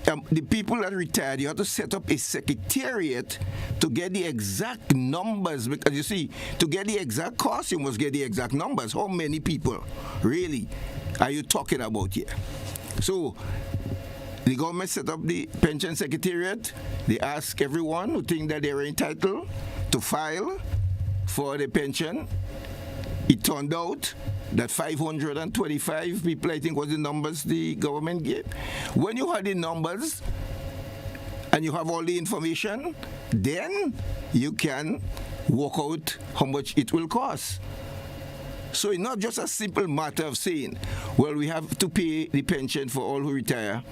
people that retired, you have to set up a secretariat to get the exact numbers, because you see, to get the exact cost, you must get the exact numbers. How many people really are you talking about here? So the government set up the pension secretariat. They ask everyone who think that they are entitled to file for the pension. It turned out that 525 people, I think, was the numbers the government gave. When you have the numbers and you have all the information, then you can work out how much it will cost. So it's not just a simple matter of saying, well, we have to pay the pension for all who retire,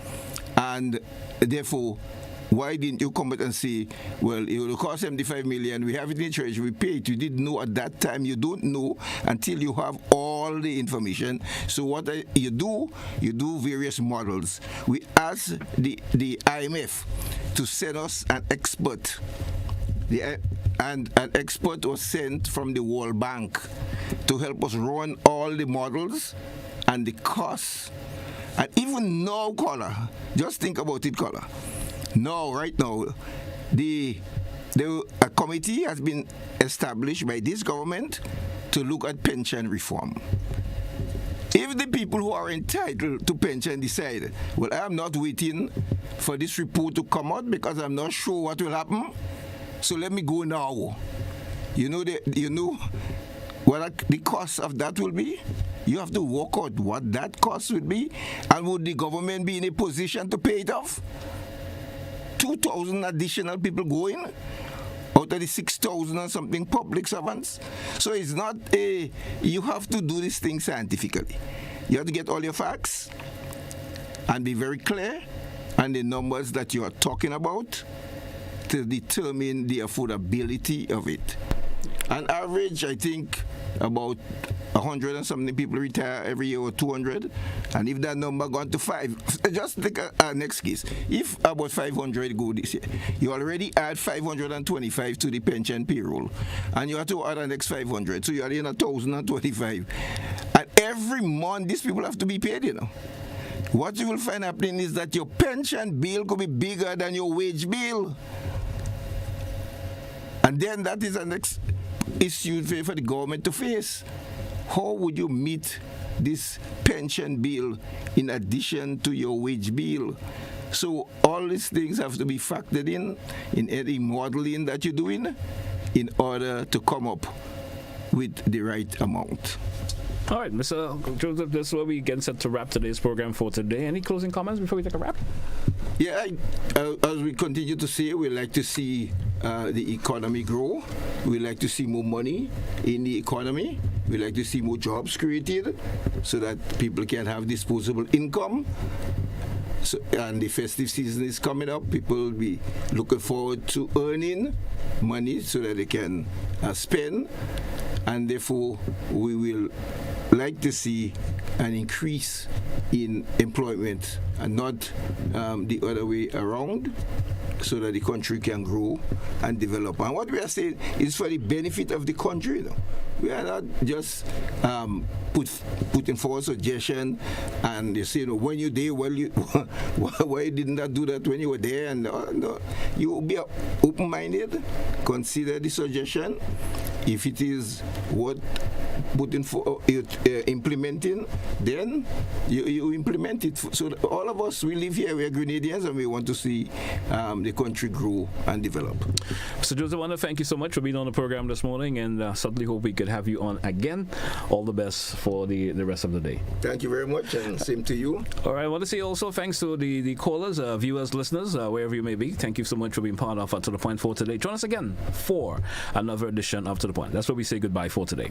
and therefore, why didn't you come back and say, well, it will cost 75 million, we have it in the treasury, we pay it. You didn't know at that time. You don't know until you have all the information. So what you do various models. We ask the IMF to send us an expert. And an expert was sent from the World Bank to help us run all the models and the costs. And even now, caller, just think about it, caller. Now, right now, a committee has been established by this government to look at pension reform. If the people who are entitled to pension decide, well, I am not waiting for this report to come out because I'm not sure what will happen, so let me go now. You know what the cost of that will be? You have to work out what that cost would be, and would the government be in a position to pay it off? 2,000 additional people going out of the 6,000 or something public servants. So it's not you have to do this thing scientifically. You have to get all your facts and be very clear on the numbers that you are talking about to determine the affordability of it. On average, I think about 100 and something people retire every year, or 200. And if that number gone to 5, just take a next case. If about 500 go this year, you already add 525 to the pension payroll, and you have to add the next 500, so you are in 1,025. And every month, these people have to be paid, you know. What you will find happening is that your pension bill could be bigger than your wage bill. And then that is the next issue for the government to face. How would you meet this pension bill in addition to your wage bill? So all these things have to be factored in any modeling that you're doing in order to come up with the right amount. All right, Mr. Joseph, this is where we get set to wrap today's program for today. Any closing comments before we take a wrap? Yeah, as we continue to say, we like to see the economy grow. We like to see more money in the economy. We like to see more jobs created so that people can have disposable income. So, and the festive season is coming up. People will be looking forward to earning money so that they can spend. And therefore, we will like to see an increase in employment and not the other way around, so that the country can grow and develop. And what we are saying is for the benefit of the country. You know? We are not just putting forward suggestion and you say, you know, when you're there, well, why didn't I do that when you were there? And no, you will be open-minded, consider the suggestion. If it is what putting for implementing, then you implement it. So all of us, we live here, we are Grenadians, and we want to see the country grow and develop. So Joseph, I want to thank you so much for being on the program this morning, and certainly hope we could have you on again. All the best for the rest of the day. Thank you very much, and same to you. All right, I want to say also thanks to the callers, viewers, listeners, wherever you may be. Thank you so much for being part of To The Point for today. Join us again for another edition of To The Point. That's where we say goodbye for today.